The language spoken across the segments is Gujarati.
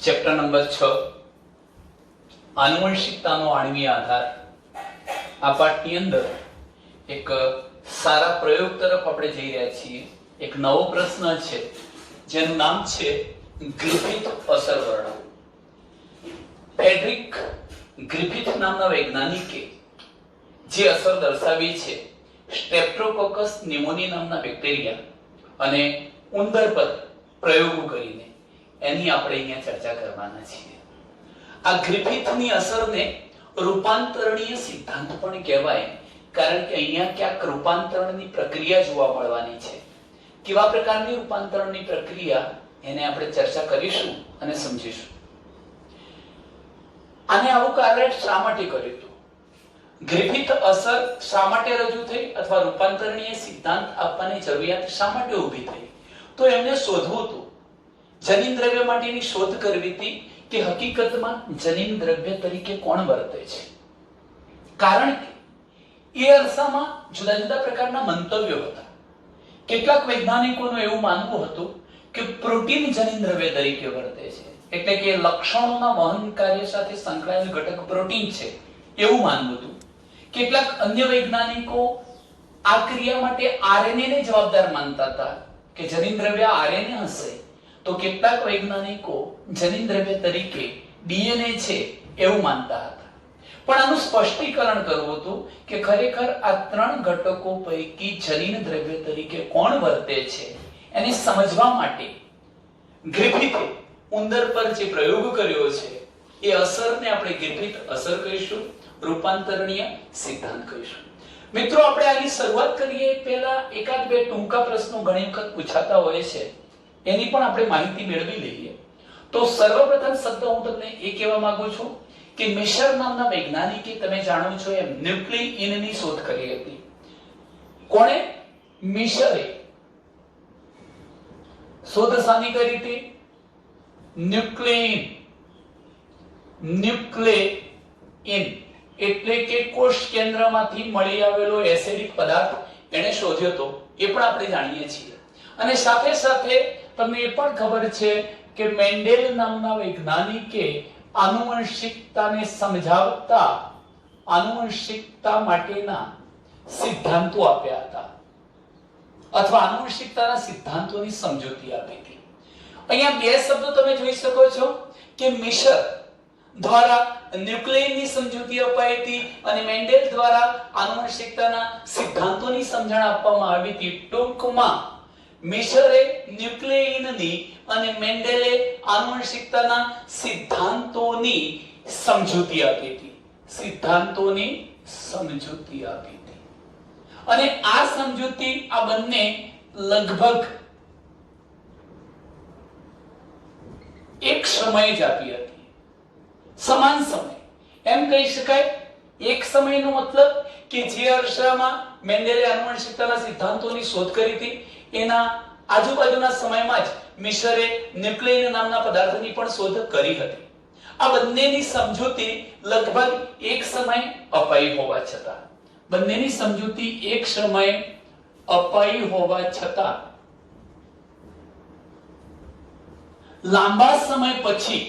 ચેપ્ટર નંબર 6 આનુવંશિકતાનો આણ્વીય આધાર। આ પાઠની અંદર એક સારા પ્રયોગ તરફ આપણે જઈ રહ્યા છીએ। એક નવો પ્રશ્ન છે જેનું નામ છે ગ્રિફિથ અસર વર્ણન। ફ્રેડરિક ગ્રિફિથ નામના વૈજ્ઞાનિકે જે અસર દર્શાવી છે સ્ટ્રેપ્ટોકોકસ ન્યુમોની નામના બેક્ટેરિયા અને ઉંદર પર પ્રયોગો કરીને એની આપણે અહીંયા ચર્ચા કરવાના છીએ। આ ગ્રિફિથની અસરને રૂપાંતરણીય સિદ્ધાંત પણ કહેવાય, કારણ કે અહીંયા ક્યાંક રૂપાંતરણની પ્રક્રિયા જોવા મળવાની છે। કેવા પ્રકારની રૂપાંતરણની પ્રક્રિયા એને આપણે ચર્ચા કરીશું અને સમજીશું। આને આવું કાર્ય શા માટે કર્યું હતું, ગ્રિફિથ અસર શા માટે રજૂ થઈ અથવા રૂપાંતરણીય સિદ્ધાંત આપવાની જરૂરિયાત શા માટે ઊભી થઈ, તો એમને શોધવું હતું, જનીન દ્રવ્ય માટેની શોધ કરવી હતી કે હકીકતમાં જનીન દ્રવ્ય તરીકે કોણ વર્તે છે। કારણ કે એ અરસામાં જુદા જુદા પ્રકારના મંતવ્યો હતા। કેટલાક વૈજ્ઞાનિકોનું એવું માનવું હતું કે પ્રોટીન જનીન દ્રવ્ય તરીકે વર્તે છે, એટલે કે લક્ષણોના વહન કાર્ય સાથે સંકળાયેલ ઘટક પ્રોટીન છે એવું માનવું હતું। કેટલાક અન્ય વૈજ્ઞાનિકો આ ક્રિયા માટે આરએનએ ને જવાબદાર માનતા હતા કે જનીન દ્રવ્ય આરએનએ હશે, તો કેટલાક વૈજ્ઞાનિકો જનીન દ્રવ્ય તરીકે ડીએનએ છે એવું માનતા હતા। પણ આનું સ્પષ્ટીકરણ કરવું હતું કે ખરેખર આ ત્રણ ઘટકો પૈકી જનીન દ્રવ્ય તરીકે કોણ વર્તે છે એને સમજવા માટે ગ્રિફિથે ઉંદર પર જે પ્રયોગ કર્યો છે એ અસરને આપણે ગ્રિફિથ અસર કહીશું, રૂપાંતરણીય સિદ્ધાંત કહીશું। મિત્રો, આપણે આની શરૂઆત કરીએ પહેલા એકાદ બે ટૂંકા પ્રશ્નો ઘણી વખત પૂછાતા હોય છે, એની પણ આપણે માહિતી મેળવી લઈએ। તો સર્વપ્રથમ શબ્દ હું તમને એ કહેવા માંગુ છું કે મિશર નામના વૈજ્ઞાનિકે, તમે જાણો છો એમ, ન્યુક્લિયઇનની શોધ કરી હતી। કોણે? મિશરે શોધ શાની કરી હતી? ન્યુક્લિયઇન એટલે કે કોષ કેન્દ્રમાંથી મળી આવેલો એસિડિક પદાર્થ એને શોધ્યો હતો, એ પણ આપણે જાણીએ છીએ। અને સાથે સાથે તમને એ પણ ખબર છે કે મેન્ડેલ નામના વૈજ્ઞાનિકે આનુવંશિકતાને સમજાવતા આનુવંશિકતા માટેના સિદ્ધાંતો આપ્યા હતા, અથવા આનુવંશિકતાના સિદ્ધાંતોની સમજૂતી આપી હતી। અહીંયા બે શબ્દો તમે જોઈ શકો છો કે મિશર દ્વારા ન્યુક્લિયઇનની સમજૂતી અપાઈ હતી અને મેન્ડેલ દ્વારા આનુવંશિકતાના સિદ્ધાંતોની સમજણ આપવામાં આવી હતી। ટૂંકમાં મિશરે ન્યુક્લિયઇનની અને મેન્ડેલે આનુવંશિકતાના સિદ્ધાંતોની સમજૂતી આપી હતી, સિદ્ધાંતોની સમજૂતી આપી હતી। અને આ સમજૂતી આ બંને લગભગ એક સમયે જ આપી હતી, સમાન સમય એમ કહી શકાય। એક સમયનો મતલબ કે જે અરસામાં મેન્ડેલે આનુવંશિકતાના સિદ્ધાંતોની શોધ કરી હતી એના આજુબાજુના સમયમાં જ મિશરે ન્યુક્લિયઇન નામના પદાર્થની પણ શોધ કરી હતી। આ બંનેની સમજૂતી લગભગ એક સમય અપાઈ હોવા છતાં, બંનેની સમજૂતી એક સમય અપાઈ હોવા છતાં લાંબા સમય પછી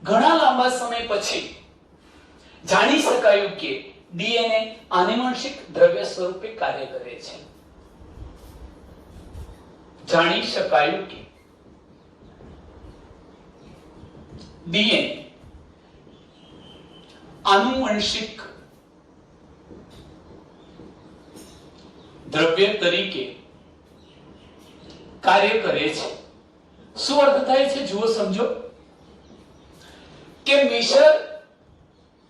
ઘણા લાંબા સમય પછી જાણી શકાયું કે ડીએનએ આનુવંશિક દ્રવ્ય સ્વરૂપે કાર્ય કરે છે। જાણી શકાયું કે ડીએનએ આનુવંશિક દ્રવ્ય તરીકે કાર્ય કરે છે। શું અર્થ થાય છે જુઓ, સમજો કે મિશર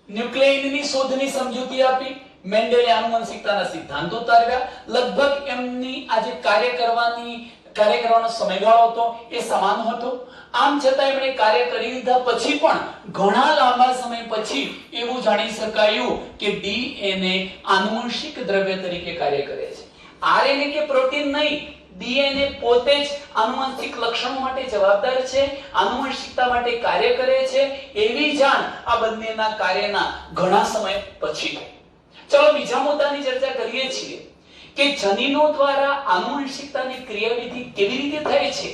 ન્યુક્લિયઇનની શોધની સમજૂતી આપી, મેન્ડેલે આનુવંશિકતાના સિદ્ધાંતો તારવ્યા, લગભગ એમની આજે કાર્ય કરવાનો સમયગાળો હતો એ સમાન હતો। આમ છતાં એમણે કાર્ય કરી લીધા પછી પણ ઘણા લાંબા સમય પછી એવું જાણી શકાયું કે ડીએનએ આનુવંશિક દ્રવ્ય તરીકે કાર્ય કરે છે। આરએનએ કે પ્રોટીન નહીં, ડીએનએ પોતે જ આનુવંશિક લક્ષણો માટે જવાબદાર છે, આનુવંશિકતા માટે કાર્ય કરે છે, એવી જાણ આ બંનેના કાર્યના ઘણા સમય પછી। ચલો બીજા મુદ્દાની ચર્ચા કરીએ છીએ કે જનીનો દ્વારા આનુવંશિકતાની ક્રિયાવિધિ કેવી રીતે થાય છે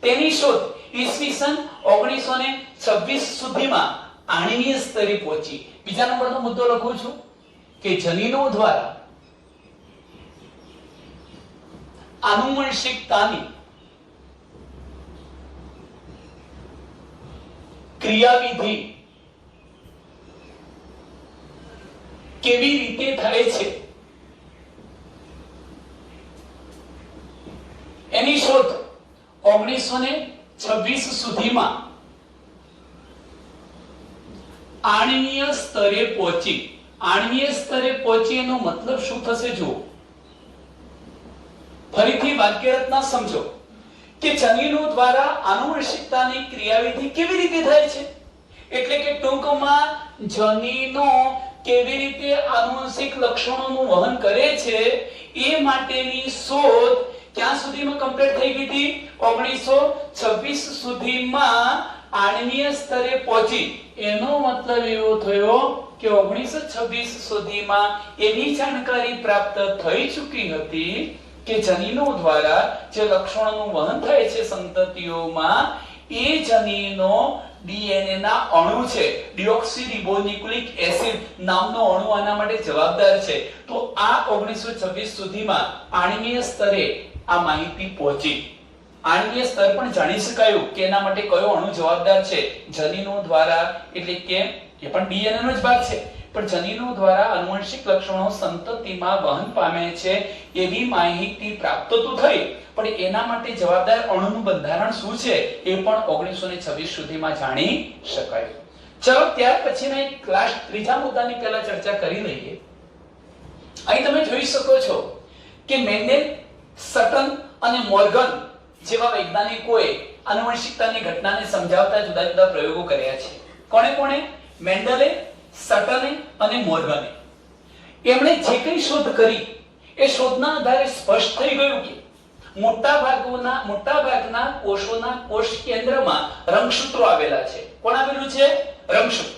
તેની શોધ ઈસવીસન 1926 સુધીમાં આણ્વીય સ્તરે પહોંચી. બીજા નંબરનો મુદ્દો લખું છું કે જનીનો દ્વારા આનુવંશિકતાની ક્રિયાવિધિ કેવી રીતે થાય છે એની શોધ 1926 સુધીમાં આણ્વીય સ્તરે પહોંચી. આણ્વીય સ્તરે પહોંચી એનો મતલબ શું થશે જુઓ. ફરીથી વાક્યરચના સમજો કે જનીનો દ્વારા આનુવંશિકતાની ક્રિયાવિધિ કેવી રીતે થાય છે, એટલે કે ટૂંકમાં જનીનો કેવી રીતે આનુવંશિક લક્ષણોનું વહન કરે છે એ માટેની શોધ ક્યાં સુધીમાં કમ્પ્લીટ થઈ ગઈ હતી? 1926 સુધીમાં આણ્વીય સ્તરે પહોંચી. એનો મતલબ એવો થયો કે 1926 સુધીમાં એવી જાણકારી પ્રાપ્ત થઈ ચૂકી હતી કે જનીનો દ્વારા જે લક્ષણોનું વહન થાય છે સંતતિઓમાં, એ જનીનો ડીએનએ ના અણુ છે, ડીઓક્સીરિબોન્યુક્લિક એસિડ નામનો અણુ આના માટે જવાબદાર છે. તો આ 1926 સુધીમાં આણ્વીય સ્તરે આ માહિતી પહોંચી. આણ્વીય સ્તર પણ જાણી શકાયું કે એના માટે કયો અણુ જવાબદાર છે જનીનો દ્વારા, એટલે કે એ પણ ડીએનએ નો જ ભાગ છે, પણ જનીનો દ્વારા આનુવંશિક લક્ષણો સંતતિમાં વહન પામે છે એવી માહિતી પ્રાપ્ત તો થઈ, પણ એના માટે જવાબદાર અણુનું બંધારણ શું છે એ પણ 1926 સુધીમાં જાણી શકાયું. ચલો ત્યાર પછીના એક ક્લાસ ત્રીજા મુદ્દાની પહેલા ચર્ચા કરી લઈએ. અહીં તમે જોઈ શકો છો કે મેન્ડેલ, સટન અને મોર્ગન જેવા વૈજ્ઞાનિકોએ આનુવંશિકતાની ઘટનાને સમજાવતા જુદા જુદા પ્રયોગો કર્યા છે. કોણે કોણે? મેન્ડલે, સટને અને મોર્ગને. એમણે જે કંઈ શોધ કરી એ શોધના આધારે સ્પષ્ટ થઈ ગયું કે મોટાભાગના કોષોના કોષ કેન્દ્રમાં રંગસૂત્રો આવેલા છે. કોણ આવેલું છે? રંગસૂત્ર.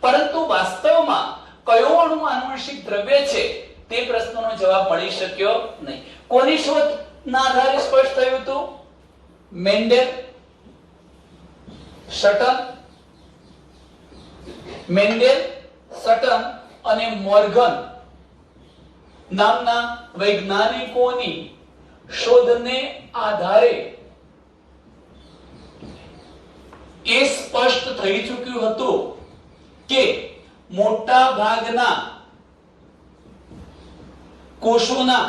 પરંતુ વાસ્તવમાં કયો અણુ આનુવંશિક દ્રવ્ય છે તે પ્રશ્નનો જવાબ મળી શક્યો નહીં. કોની શોધના આધારે સ્પષ્ટ થયું હતું? મેન્ડેલ, સટન અને મોર્ગન નામના વૈજ્ઞાનિકોની શોધને આધારે એ સ્પષ્ટ થઈ ચૂક્યું હતું કે મોટા ભાગના કોષોના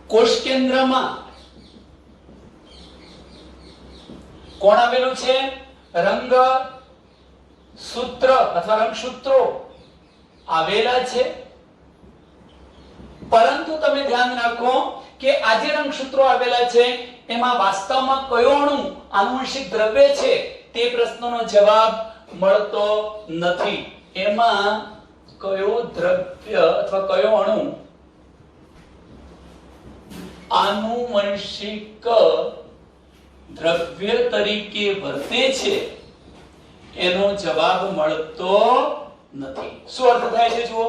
કોષ કેન્દ્રમાં કોણ આવેલું છે? રંગ સૂત્ર અથવા રંગસૂત્રો આવેલા છે. પરંતુ તમે ધ્યાન રાખો કે આ જે રંગસૂત્રો આવેલા છે એમાં વાસ્તવમાં કયો અણુ આનુવંશિક દ્રવ્ય છે તે પ્રશ્નનો જવાબ મળતો નથી. એમાં કયો દ્રવ્ય અથવા કયો અણુ આનુવંશિક દ્રવ્ય તરીકે વર્તે છે એનો જવાબ મળતો નથી. શું અર્થ થાય છે જુઓ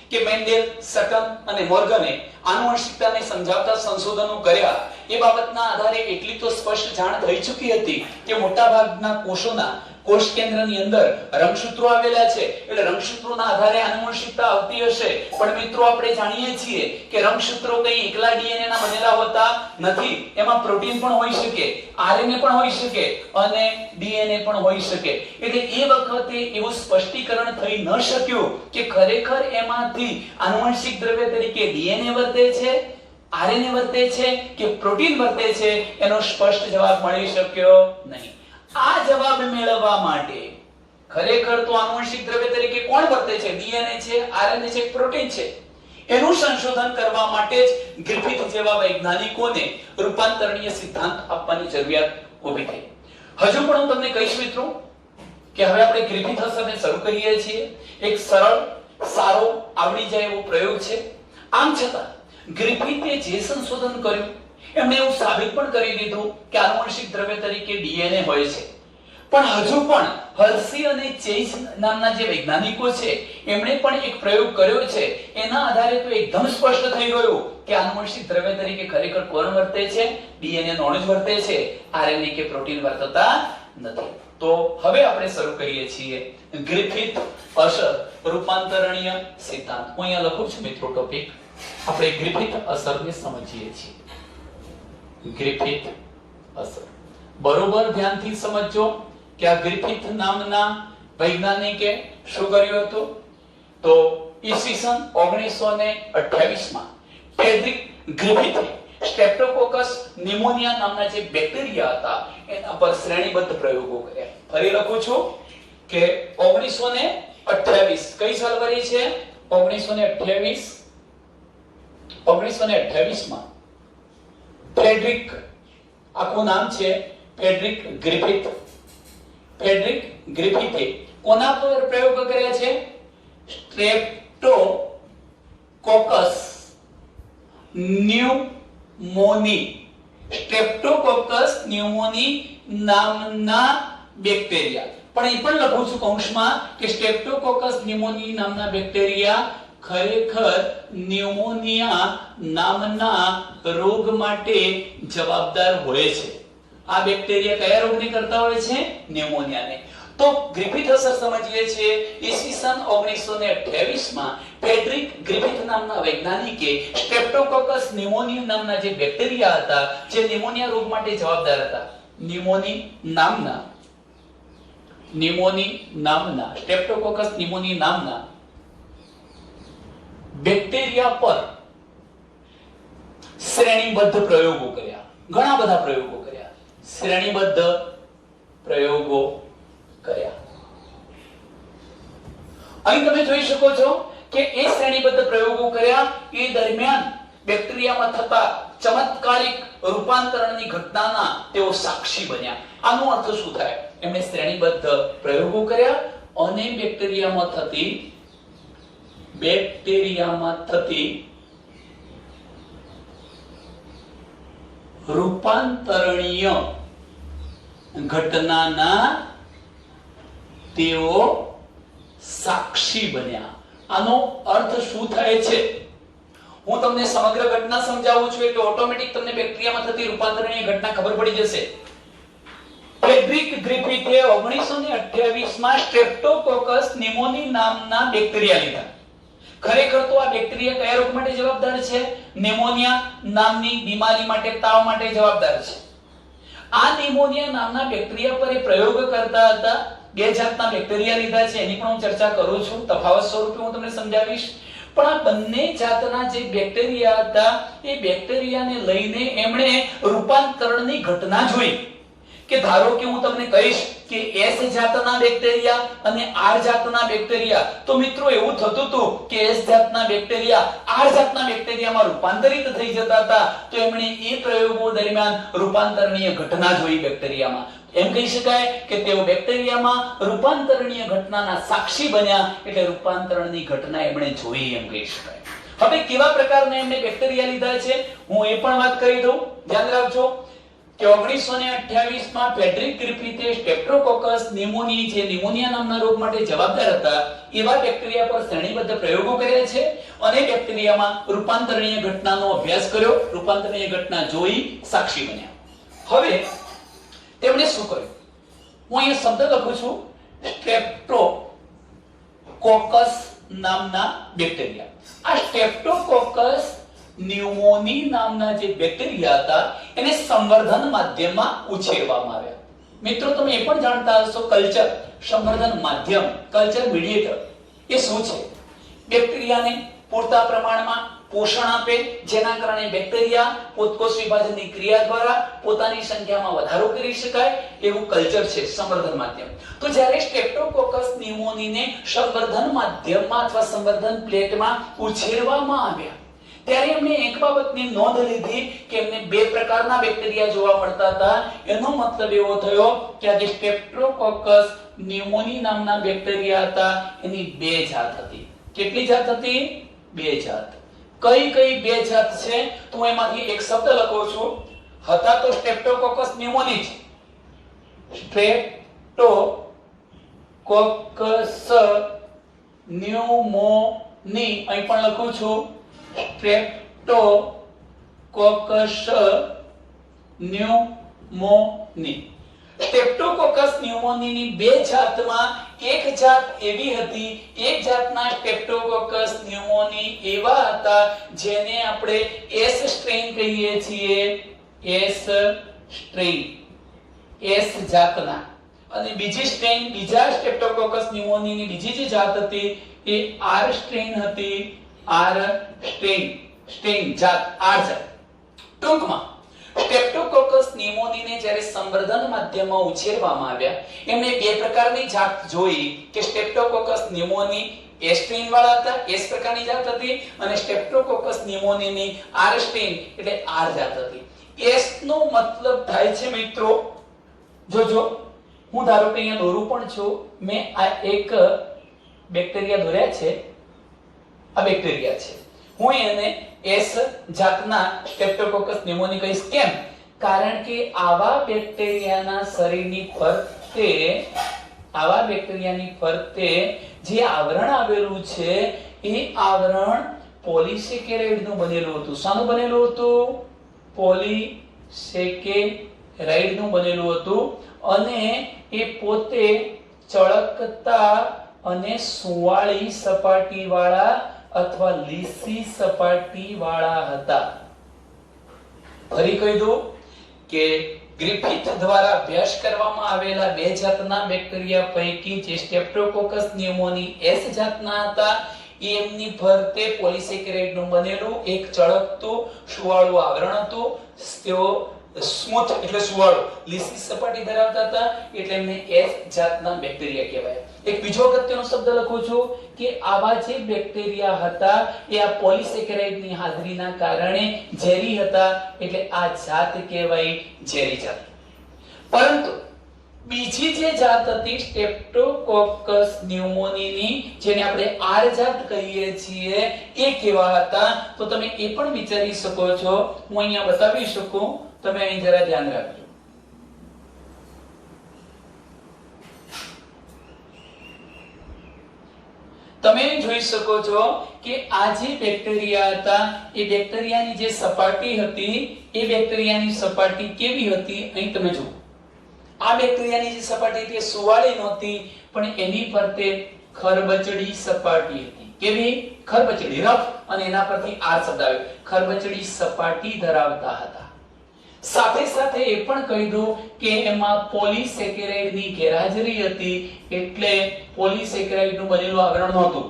કે મેન્ડેલ, સટન અને મોર્ગને આનુવંશિકતાને સમજાવતા સંશોધનો કર્યા. એ બાબતના આધારે એટલી તો સ્પષ્ટ જાણ થઈ ચૂકી હતી કે મોટાભાગના કોષોના કોષ કેન્દ્રની અંદર રંગસૂત્રો આવેલા છે, એટલે રંગસૂત્રોના આધારે આનુવંશિકતા આવતી હશે. પણ મિત્રો આપણે જાણીએ છીએ કે રંગસૂત્રો કઈ એકલા ડીએનએ ના બનેલા હોતા નથી. એમાં પ્રોટીન પણ હોઈ શકે, આરએનએ પણ હોઈ શકે અને ડીએનએ પણ હોઈ શકે. એટલે એ વખતે એવું સ્પષ્ટીકરણ થઈ ન શક્યું કે ખરેખર એમાંથી આનુવંશિક દ્રવ્ય તરીકે ડીએનએ વર્તે છે, આરએનએ વર્તે છે કે પ્રોટીન વર્તે છે, એનો સ્પષ્ટ જવાબ મળી શક્યો નહીં. આ જવાબ મેળવવા માટે ખરેખર તો આનુવંશિક દ્રવ્ય તરીકે કોણ વર્તે છે? ડીએનએ છે, આરએનએ છે, પ્રોટીન છે. એનું સંશોધન કરવા માટે જ ગ્રિફિથ જેવા વૈજ્ઞાનિકોને રૂપાંતરણીય સિદ્ધાંત આપવાની જરૂરિયાત ઊભી થઈ. હજુ પણ હું તમને કહીશ મિત્રો કે હવે આપણે ગ્રિફિથ અસરને શરૂ કરીએ છીએ. એક સરળ, સારો, આવડી જાય એવો પ્રયોગ છે. આમ છતાં ગ્રિફિથે જે સંશોધન કર્યું એમણે એવું સાબિત પણ કરી દીધું કે આનુવંશિક દ્રવ્ય તરીકે ડીએનએ હોય છે. પણ હજુ પણ હર્શી અને ચેઝ નામના જે વૈજ્ઞાનિકો છે એમણે પણ એક પ્રયોગ કર્યો છે. એના આધારે તો એકદમ સ્પષ્ટ થઈ ગયું કે આનુવંશિક દ્રવ્ય તરીકે ખરેખર કોણ વર્તે છે? ડીએનએ નો જ વર્તે છે, આરએનએ કે પ્રોટીન વર્તતા નથી. તો હવે આપણે શરૂ કરીએ છીએ ગ્રિફિથ અસર રૂપાંતરણીય સિદ્ધાંત. હું અહીંયા લખું છું મિત્રો ટોપિક. આપણે ગ્રિફિથ અસરને સમજીએ છીએ. ગ્રિફિથ અસર બરોબર ધ્યાનથી સમજજો કે આ ગ્રિફિથ નામના વૈજ્ઞાનિકે શું કર્યું હતું? તો ઈસવીસન 1928 માં ફ્રેડરિક ગ્રિફિથે સ્ટ્રેપ્ટોકોકસ નિમોનિયા નામના જે બેક્ટેરિયા હતા એના પર શ્રેણીબદ્ધ પ્રયોગો કર્યા. ફરી લખું છું કે 1928 કઈ સાલ વરી છે? 1928 માં ફ્રેડરિક, આખું નામ છે ફ્રેડરિક ગ્રિફિથ. ફ્રેડરિક ગ્રિફિથે કોના પર પ્રયોગ કર્યા છે? સ્ટ્રેપ્ટોકોકસ ન્યુમોની. સ્ટ્રેપ્ટોકોકસ ન્યુમોની નામના બેક્ટેરિયા. પણ એ પણ લખું છું કૌંસમાં કે સ્ટ્રેપ્ટોકોકસ ન્યુમોની નામના બેક્ટેરિયા ખરેખર ન્યુમોનિયા નામના રોગ માટે જવાબદાર હોય છે. આ બેક્ટેરિયા કયા રોગને કરતા હોય છે? ન્યુમોનિયાને. તો ગ્રિફિથ અસર સમજીએ છીએ. ઈસવીસન 1928 માં ફ્રેડરિક ગ્રિફિથ નામના વૈજ્ઞાનિકે સ્ટ્રેપ્ટોકોકસ ન્યુમોનિયા નામના જે બેક્ટેરિયા હતા જે ન્યુમોનિયા રોગ માટે જવાબદાર હતા, સ્ટ્રેપ્ટોકોકસ ન્યુમોની નામના બેક્ટેરિયા પર શ્રેણીબદ્ધ પ્રયોગો કર્યા. ઘણા બધા પ્રયોગો કર્યા, શ્રેણીબદ્ધ પ્રયોગો કર્યા. અહીં તમે જોઈ શકો છો કે એ શ્રેણીબદ્ધ પ્રયોગો કર્યા એ દરમિયાન બેક્ટેરિયામાં થતા ચમત્કારિક રૂપાંતરણની ઘટનાના તેઓ સાક્ષી બન્યા. આનો અર્થ શું થાય? એમણે શ્રેણીબદ્ધ પ્રયોગો કર્યા અને બેક્ટેરિયામાં થતી રૂપાંતરણીય ઘટનાના તેઓ સાક્ષી બન્યા. આનો અર્થ શું થાય છે? હું તમને સમગ્ર ઘટના સમજાવું છું એટલે ઓટોમેટિક તમને બેક્ટેરિયામાં થતી રૂપાંતરણીય ઘટના ખબર પડી જશે. ફ્રેડરિક ગ્રિફિથે 1928 માં સ્ટ્રેપ્ટોકોકસ નિમોની નામના બેક્ટેરિયા લીધા. ખરેખર તો આ બેક્ટેરિયા કયા રોગ માટે જવાબદાર છે? નિમોનિયા નામની બીમારી માટે, તાવ માટે જવાબદાર છે. આ નિમોનિયા નામના બેક્ટેરિયા પર એ પ્રયોગ કરતા હતા. બે જાતના બેક્ટેરિયા લીધા છે, એની પણ હું ચર્ચા કરું છું. તફાવત સ્વરૂપે હું તમને સમજાવીશ. પણ આ બંને જાતના જે બેક્ટેરિયા હતા એ બેક્ટેરિયાને લઈને એમણે રૂપાંતરણની ઘટના જોઈ. કે ધારો કે હું તમને કહીશ કે S જાતના બેક્ટેરિયા અને R જાતના બેક્ટેરિયા, તો મિત્રો એવું થતું હતું કે S જાતના બેક્ટેરિયા R જાતના બેક્ટેરિયામાં રૂપાંતરિત થઈ જતા હતા. તો એમણે એ પ્રયોગો દરમિયાન રૂપાંતરણીય ઘટના જોઈ બેક્ટેરિયામાં. એમ કહી શકાય કે તેઓ બેક્ટેરિયામાં રૂપાંતરણીય ઘટનાના સાક્ષી બન્યા. એટલે રૂપાંતરણની ઘટના એમણે જોઈ એમ કહી શકાય. હવે કેવા પ્રકારના એમણે બેક્ટેરિયા લીધા છે હું એ પણ વાત કરી દઉં. ધ્યાન રાખજો કે 1928 માં ફ્રેડરિક ગ્રિફિથે સ્ટ્રેપ્ટોકોકસ નિમોની જે નિમોનિયા નામના રોગ માટે જવાબદાર હતા એવા બેક્ટેરિયા પર શ્રેણીબદ્ધ પ્રયોગો કર્યા છે અને બેક્ટેરિયામાં રૂપાંતરણીય ઘટનાનો અભ્યાસ કર્યો. રૂપાંતરણીય ઘટના જોઈ સાક્ષી બન્યા. હવે તેમણે શું કર્યું? હું અહીંયા શબ્દ લખું છું સ્ટ્રેપ્ટોકોકસ નામના બેક્ટેરિયા. આ સ્ટ્રેપ્ટોકોકસ ન્યુમોની નામના જે બેક્ટેરિયા હતા એને સંવર્ધન માધ્યમમાં ઉછેરવામાં આવ્યા. મિત્રો તમે એ પણ જાણતા હશો કલ્ચર, સંવર્ધન માધ્યમ, કલ્ચર મીડિયેટર એ શું છે? બેક્ટેરિયાને પૂરતા પ્રમાણમાં પોષણ આપે જેના કારણે બેક્ટેરિયા પોતકોષ વિભાજનની ક્રિયા દ્વારા પોતાની સંખ્યામાં વધારો કરી શકાય એવું કલ્ચર છે, સંવર્ધન માધ્યમ. તો જ્યારે સ્ટ્રેપ્ટોકોકસ ન્યુમોનીને સંવર્ધન માધ્યમમાં અથવા સંવર્ધન પ્લેટમાં ઉછેરવામાં આવ્યા ત્યારે એમણે એક બાબતની નોંધ લીધી કે એમને બે પ્રકારના બેક્ટેરિયા જોવા મળતા હતા. એનો મતલબ એવો થયો કે આ જે સ્ટ્રેપ્ટોકોકસ ન્યુમોની નામના બેક્ટેરિયા હતા એની બે જાત હતી. કેટલી જાત હતી? બે જાત. કઈ કઈ બે જાત છે? તો હું એમાંથી એક શબ્દ લખું છું. હતા તો સ્ટ્રેપ્ટોકોકસ ન્યુમોની જ. સ્ટ્રેપ્ટોકોકસ ન્યુમોની, અહીં પણ લખું છું સ્ટ્રેપ્ટોકોકસ ન્યુમોની. સ્ટ્રેપ્ટોકોકસ ન્યુમોનીની બે જાતમાં એક જાત એવી હતી, એક જાતના સ્ટ્રેપ્ટોકોકસ ન્યુમોની એવા હતા જેને આપણે એસ સ્ટ્રેન કહીએ છીએ, એસ સ્ટ્રેન, એસ જાતના. અને બીજી સ્ટ્રેન, બીજા સ્ટ્રેપ્ટોકોકસ ન્યુમોનીની બીજી જે જાત હતી એ આર સ્ટ્રેન હતી, આર સ્ટ્રેન, સ્ટ્રેન જાત, આર જાત. ટૂંકમાં સ્ટ્રેપ્ટોકોકસ ન્યુમોનીને જ્યારે સંવર્ધન માધ્યમમાં ઉછેરવામાં આવ્યા, એમણે બે પ્રકારની જાત જોઈ કે સ્ટ્રેપ્ટોકોકસ ન્યુમોની એસ સ્ટ્રેન વાળા હતા, એસ પ્રકારની જાત હતી, અને સ્ટ્રેપ્ટોકોકસ ન્યુમોનીની આર સ્ટ્રેન એટલે આર જાત હતી. એસ નો મતલબ થાય છે મિત્રો, જોજો હું ધારો કે અહીંયા દોરું પણ છું, મેં આ એક બેક્ટેરિયા દોર્યા છે, આ બેક્ટેરિયા છે, હું એને એસ જાતના સ્ટ્રેપ્ટોકોકસ ન્યુમોની કહીશ. કેમ? કારણ કે આવા બેક્ટેરિયાના શરીરની ફરતે, આવા બેક્ટેરિયાની ફરતે જે આવરણ આવેલું છે એ આવરણ પોલિસેકેરાઇડનું બનેલું હતું. શાનું બનેલું હતું? પોલિસેકેરાઇડનું બનેલું હતું. અને એ પોતે ચળકતા અને સુંવાળી સપાટી વાળા અથવા લીસી સપાટી વાળા હતા. ફરી કહી દઉં કે ગ્રિફિથ દ્વારા અભ્યાસ કરવામાં આવેલા બે જાતના બેક્ટેરિયા પૈકી જે સ્ટ્રેપ્ટોકોકસ ન્યુમોની એસ જાતના હતા, એમની ફરતે પોલિસેકેરાઇડનું બનેલું એક ચળકતું સુવાળું આવરણ હતું. તેઓ સ્મૂથ એટલે સુવાળું, લીસી સપાટી ધરાવતા હતા, એટલે એમને એસ જાતના બેક્ટેરિયા કહેવાય. એક બીજો અગત્યનો શબ્દ લખું છું કે આવા જે બેક્ટેરિયા હતા એ આ પોલિસેકેરાઇડની હાજરીના કારણે ઝેરી હતા, એટલે આ જાત કહેવાય ઝેરી જાત. પરંતુ બીજી જે જાત હતી સ્ટ્રેપ્ટોકોકસ ન્યુમોનીની, જેને આપણે આર જાત કહીએ છીએ, એ કેવા હતા તો તમે એ પણ વિચારી શકો છો. હું અહીંયા બતાવી શકું, તમે અહીં જરા ધ્યાન રાખજો. તમે જોઈ શકો છો કે આ જે બેક્ટેરિયા હતા એ બેક્ટેરિયાની જે સપાટી હતી એ બેક્ટેરિયાની સપાટી કેવી હતી, અહીં તમે જુઓ. આ બેક્ટેરિયાની જે સપાટી હતી એ સુવાળી નહોતી, પણ એની ફરતે ખરબચડી સપાટી હતી. કેવી? ખરબચડી, રફ, અને એના પરથી આ શબ્દ આવ્યો, ખરબચડી સપાટી ધરાવતા હતા. સાથે સાથે એ પણ કહી દઉં કે એમાં પોલિસેકેરાઇડની ગેરહાજરી હતી, એટલે પોલિસેકેરાઇડનું બનેલું આવરણ નહોતું,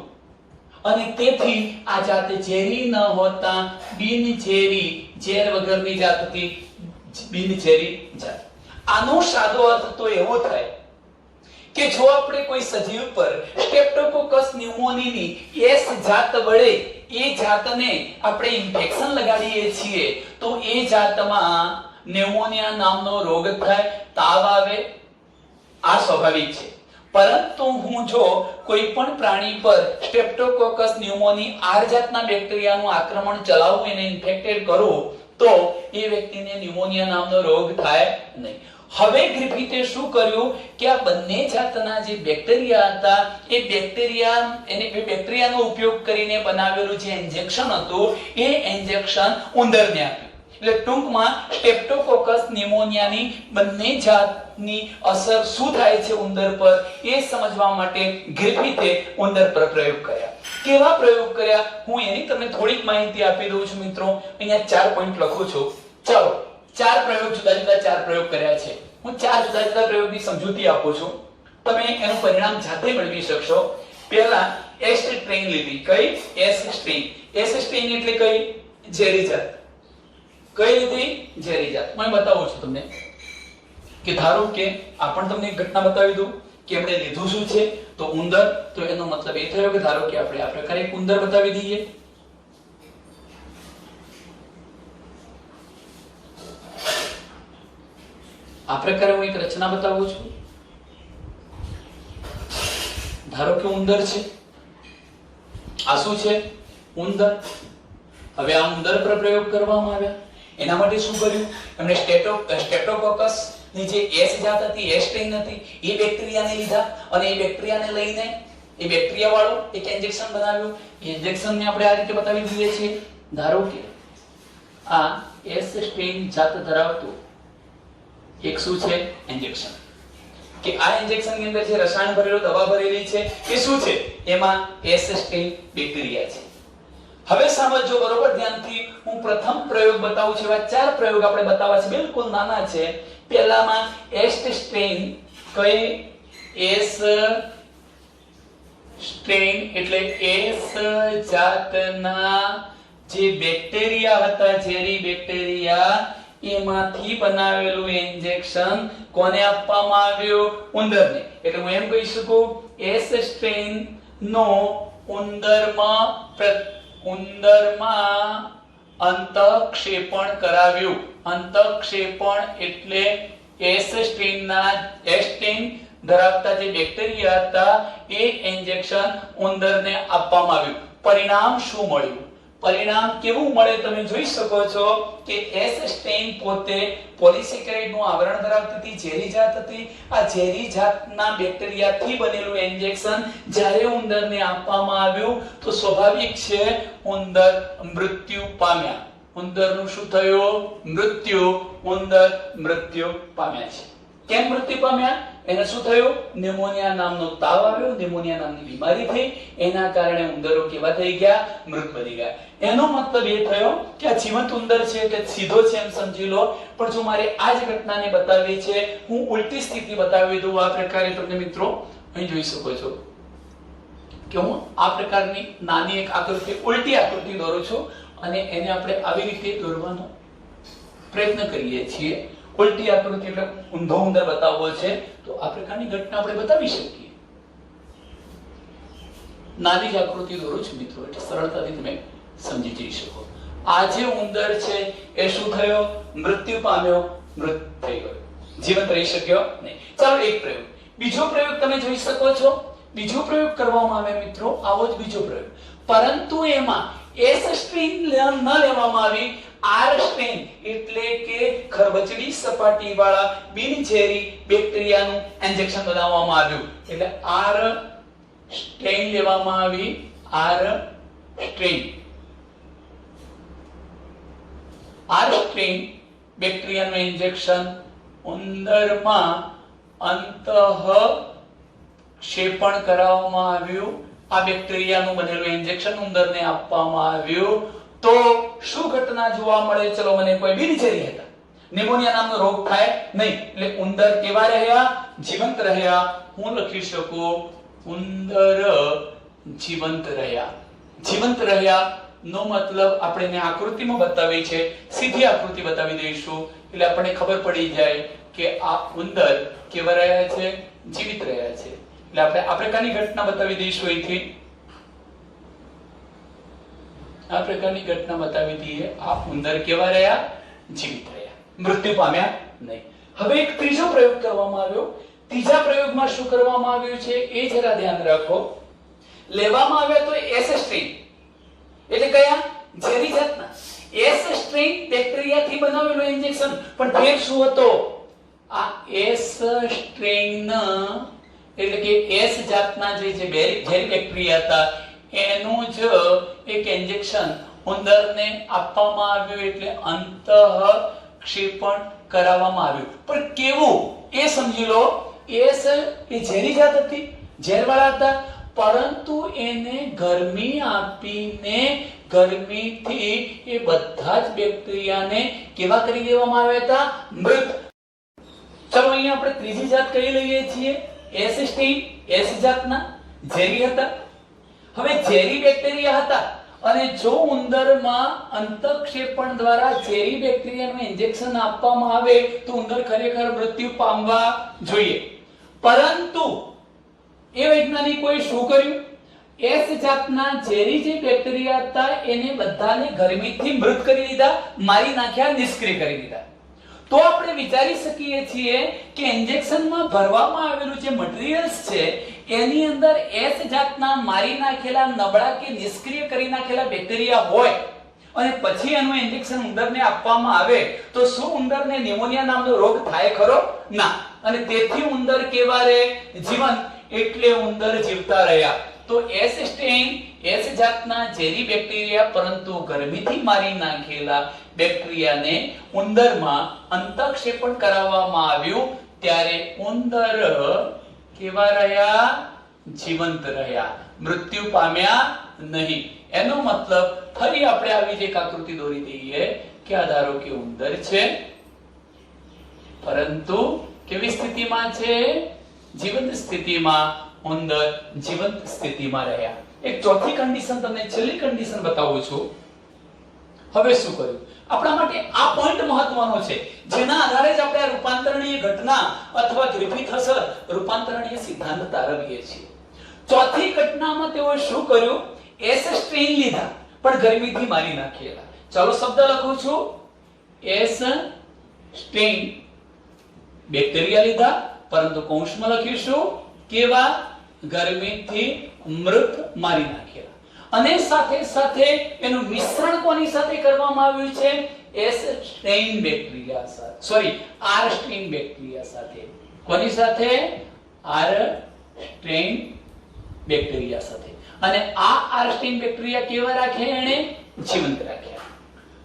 અને તેથી આ જાત ઝેરી ન હોતા બિનઝેરી, ઝેર વગરની જાત હતી, બિનઝેરી જાત. આનો સાદો અર્થ તો એવો થાય કે જો આપણે કોઈ સજીવ પર સ્ટ્રેપ્ટોકોકસ ન્યુમોનીની એસ જાત વડે એ જાતને આપણે ઇન્ફેક્શન લગાડીએ છીએ તો એ જાતમાં ન્યુમોનિયા નામનો રોગ થાય, તાવ આવે, આ સ્વાભાવિક છે. પરંતુ હું જો કોઈ પણ પ્રાણી પર સ્ટ્રેપ્ટોકોકસ ન્યુમોની આર જાતના બેક્ટેરિયાનું આક્રમણ ચલાવું, એને ઇન્ફેક્ટેડ કરું, તો એ વ્યક્તિને ન્યુમોનિયા નામનો રોગ થાય નહીં. હવે ગ્રિફિથે શું કર્યું કે આ બંને જાતના જે બેક્ટેરિયા હતા એ બેક્ટેરિયાનો ઉપયોગ કરીને બનાવેલું જે ઇન્જેક્શન હતું એ ઇન્જેક્શન ઉંદરને આપ્યું. એટલે ટૂંકમાં સ્ટ્રેપ્ટોકોકસ ન્યુમોનિયાની બંને જાતની અસર શું થાય છે ઉંદર પર એ સમજવા માટે ગ્રિફિથે ઉંદર પર પ્રયોગ કર્યા. કેવા પ્રયોગ કર્યા હું એની તમને થોડીક માહિતી આપી દઉં છું મિત્રો. અહીંયા 4 પોઈન્ટ લખું છું. ચાલો, 4 પ્રયોગ, જુદા જુદા 4 પ્રયોગ કર્યા છે. હું 4 જુદા જુદા પ્રયોગની સમજૂતી આપું છું, તમે એનું પરિણામ જાતે મેળવી શકશો. પહેલા એસ સ્ટ્રેન લીધી. કઈ? S strain. એસ સ્ટ્રેન એટલે કઈ? ઝેરી જાત. કઈ લીધી? ઝેરી જાત. હું બતાવું છું તમને કે ધારો કે આપણ તમને એક ઘટના બતાવી દઉં કે આપણે લીધું શું છે તો ઉંદર. તો એનો મતલબ એ થયો કે ધારો કે આપણે આ પ્રકારે એક ઉંદર બતાવી દઈએ. આ પ્રકારે હું એક રચના બતાવું છું. ધારો કે ઉંદર છે, આ શું છે? ઉંદર. હવે આ ઉંદર પર પ્રયોગ કરવામાં આવ્યા. એના માટે શું કર્યું? એમણે સ્ટ્રેપ્ટોકોકસ ની જે એસ જાત હતી, એસ સ્ટ્રેન હતી, એ બેક્ટેરિયાને લીધા અને એ બેક્ટેરિયાને લઈને એ બેક્ટેરિયા વાળો એક ઇન્જેક્શન બનાવ્યું. એ ઇન્જેક્શન ને આપણે આ રીતે બતાવી દઈએ છીએ. ધારો કે આ એસ સ્ટ્રેન જાત ધરાવતું એક શું છે ઇન્જેક્શન, કે આ ઇન્જેક્શન ની અંદર જે રસાયણ ભરેલું, દવા ભરેલી છે એ શું છે, એમાં એસ સ્ટ્રેન બેક્ટેરિયા છે. હવે સમજો બરોબર ધ્યાનથી. હું પ્રથમ પ્રયોગ બતાવું છું. એવા 4 પ્રયોગ આપણે બતાવવા છે, બિલકુલ નાના છે. પહેલામાં એસ સ્ટ્રેન, કઈ એસ સ્ટ્રેન એટલે એસ જાતના જે બેક્ટેરિયા હતા, ઝેરી બેક્ટેરિયા, એમાંથી બનાવેલું ઇન્જેક્શન કોને આપવામાં આવ્યું? ઉંદરને. એટલે હું એમ કહી શકું એસ સ્ટ્રેન નો ઉંદરમાં અંતઃક્ષેપણ કરાવ્યું. અંતઃક્ષેપણ એટલે એસ સ્ટ્રેનના એસ સ્ટ્રેન ધરાવતા જે બેક્ટેરિયા હતા એ ઇન્જેક્શન ઉંદરને આપવામાં આવ્યું. પરિણામ શું મળ્યું? પરિણામ કેવું મળે તમે જોઈ શકો છો કે એસ સ્ટ્રેન પોતે પોલિસેકેરાઇડનું આવરણ ધરાવતી હતી, ઝેરી જાત હતી. આ ઝેરી જાતના બેક્ટેરિયાથી બનેલું ઇન્જેક્શન જ્યારે ઉંદરને આપવામાં આવ્યું તો સ્વાભાવિક છે ઉંદર મૃત્યુ પામ્યા. ઉંદરનું શું થયું? મૃત્યુ. ઉંદર મૃત્યુ પામ્યા છે. કેમ મૃત્યુ પામ્યા? એને શું થયું? ન્યુમોનિયા નામનો તાવ આવ્યો, ન્યુમોનિયા નામની બીમારી થઈ. એના કારણે ઉંદરો કેવા થઈ ગયા? મૃત બની ગયા. એનો મતલબ એ થયો કે આ જીવંત ઉંદર છે એટલે સીધો છે એમ સમજી લો. પણ જો મારે આ જ ઘટનાને બતાવવી છે, હું ઉલટી સ્થિતિ બતાવી દઉં આ પ્રકારે. તમને મિત્રો અહીં જોઈ શકો છો કે હું આ પ્રકારની નાની એક આકૃતિ, ઉલટી આકૃતિ દોરું છું અને એને આપણે આવી રીતે દોરવાનો પ્રયત્ન કરીએ છીએ. ઉલટી આકૃતિ એટલે ઊંધો ઉંદર બતાવવો છે તો આ પ્રકારની ઘટના આપણે બતાવી શકીએ. નાની જ આકૃતિ દોરું છું મિત્રો, એટલે સરળતાથી તમે સમજી જઈ શકો. આ જે ઉંદર છે એ શું થયો? મૃત્યુ પામ્યો, મૃત થઈ ગયો, જીવંત રહી શક્યો નહીં. ચાલો એક પ્રયોગ. બીજો પ્રયોગ તમે જોઈ શકો છો. બીજો પ્રયોગ કરવામાં આવે મિત્રો, આવો જ બીજો પ્રયોગ, પરંતુ એમાં એસ સ્ટ્રેન ન લેવામાં આવી, આર સ્ટ્રેન એટલે કે ખરબચડી સપાટી વાળા બિનઝેરી બેક્ટેરિયાનું ઇન્જેક્શન બનાવવામાં આવ્યું. એટલે આર સ્ટ્રેન લેવામાં આવી. આર સ્ટ્રેન બેક્ટેરિયાનું ઇન્જેક્શન ઉંદરમાં અંતઃક્ષેપણ કરાવવામાં આવ્યું. આ બેક્ટેરિયાનું બનેલું ઇન્જેક્શન ઉંદરને આપવામાં આવ્યું તો શું ઘટના જોવા મળે? ચલો, મને કોઈ બિનઝેરી હતા, ન્યુમોનિયા નામનો રોગ થાય નહીં, એટલે ઉંદર કેવા રહ્યા? જીવંત રહ્યા. હું લખી શકું ઉંદર જીવંત રહ્યા. જીવંત રહ્યા નો મતલબ આપણે એને આકૃતિમાં બતાવી છે, સીધી આકૃતિ બતાવી દઈશું એટલે આપણને ખબર પડી જાય કે આ ઉંદર કેવા રહ્યા છે? જીવિત રહ્યા છે. એટલે આપણે આ પ્રકારની ઘટના બતાવી દઈશું. અહીંથી આ પ્રકારની ઘટના બતાવી દઈએ. આ ઉંદર કેવા રહ્યા? જીવિત રહ્યા, મૃત્યુ પામ્યા નહીં. હવે એક ત્રીજો પ્રયોગ કરવામાં આવ્યો. ત્રીજા પ્રયોગમાં શું કરવામાં આવ્યું છે એ જરા ધ્યાન રાખો. લેવામાં આવ્યા તો એસ સ્ટ્રેન એટલે કયા? ઝેરી જાતના એસ સ્ટ્રેન બેક્ટેરિયાથી બનાવેલું ઇન્જેક્શન. પણ ફેર શું હતો? આ એસ સ્ટ્રેન એટલે કે એસ જાતના જે ઝેરી બેક્ટેરિયા હતા એનું જ એક ઇન્જેક્શન ઉંદરને આપવામાં આવ્યું. એટલે અંતઃક્ષેપણ કરાવવામાં આવ્યું. પણ કેવું એ સમજી લો. એસ એ ઝેરી જાત હતી, ઝેરવાળા હતા, પરંતુ એને ગરમી આપીને ગરમીથી એ બધા જ બેક્ટેરિયાને કેવા કરી દેવામાં આવ્યા હતા? મૃત. ચલો અહીંયા આપણે ત્રીજી જાત કઈ લઈએ છીએ? એસ સ્ટ્રેન, એસ જાતના ઝેરી હતા. હવે ઝેરી બેક્ટેરિયા હતા અને જો ઉંદરમાં અંતઃક્ષેપણ દ્વારા ઝેરી બેક્ટેરિયાનું ઇન્જેક્શન આપવામાં આવે તો ઉંદર ખરેખર મૃત્યુ પામવા જોઈએ. પરંતુ એ વૈજ્ઞાનિકોએ શું કર્યું? એસ જાતના ઝેરી જે બેક્ટેરિયા હતા એને બધાને ગરમીથી મૃત કરી દીધા, મારી નાખ્યા, નિષ્ક્રિય કરી દીધા. તો આપણે વિચારી શકીએ છીએ કે ઇન્જેક્શનમાં ભરવામાં આવેલું જે મટીરીયલ્સ છે એની અંદર એસ જાતના મારી નાખેલા, નબળા કે નિષ્ક્રિય કરી નાખેલા બેક્ટેરિયા હોય અને પછી એનું ઇન્જેક્શન ઉંદરને આપવામાં આવે તો શું ઉંદરને ન્યુમોનિયા નામનો રોગ થાય ખરો? ના. અને તેથી ઉંદર કેવા રહે? જીવંત. એટલે ઉંદર જીવતા રહ્યા. તો એસ સ્ટ્રેઇન એસ જાતના ઝેરી બેક્ટેરિયા પરંતુ ગરમીથી મારી નાખેલા બેક્ટેરિયાને ઉંદરમાં અંતઃક્ષેપણ કરાવવામાં આવ્યું ત્યારે ઉંદર કેવા રહ્યા? જીવંત રહ્યા, મૃત્યુ પામ્યા નહીં. એનો મતલબ ફરી આપણે આવી જે આકૃતિ દોરી દઈએ કે આ ધારો કે ઉંદર છે પરંતુ કેવી સ્થિતિમાં છે? જીવંત સ્થિતિમાં. ઉંદર જીવંત સ્થિતિમાં રહ્યા. એક ચોથી કન્ડિશન તમને છેલ્લી કન્ડિશન બતાવું છું. હવે શું કર્યું? આપણા માટે આ પોઈન્ટ મહત્વનો છે જેના આધારે જ આપણે રૂપાંતરણીય ઘટના અથવા ગ્રિફિથ અસર રૂપાંતરણીય સિદ્ધાંત તારવીએ છીએ. ચોથી ઘટનામાં તેઓએ શું કર્યું? એસ સ્ટ્રેઇન લીધા પણ ગરમીથી મારી નાખેલા. ચાલો શબ્દ લખું છું. એસ સ્ટ્રેઇન બેક્ટેરિયા લીધા પરંતુ કૌંસમાં લખીશું કેવા? ગરમીથી મૃત મારી નાખેલા. અને સાથે સાથે એનું મિશ્રણ કોની સાથે કરવામાં આવ્યું છે? એસ સ્ટ્રેઇન બેક્ટેરિયા સાથે, સોરી આર સ્ટ્રેઇન બેક્ટેરિયા સાથે. કોની સાથે? આર સ્ટ્રેઇન બેક્ટેરિયા સાથે. અને આ આર સ્ટ્રેઇન બેક્ટેરિયા કેવા રાખ્યા? એને જીવંત રાખ્યા.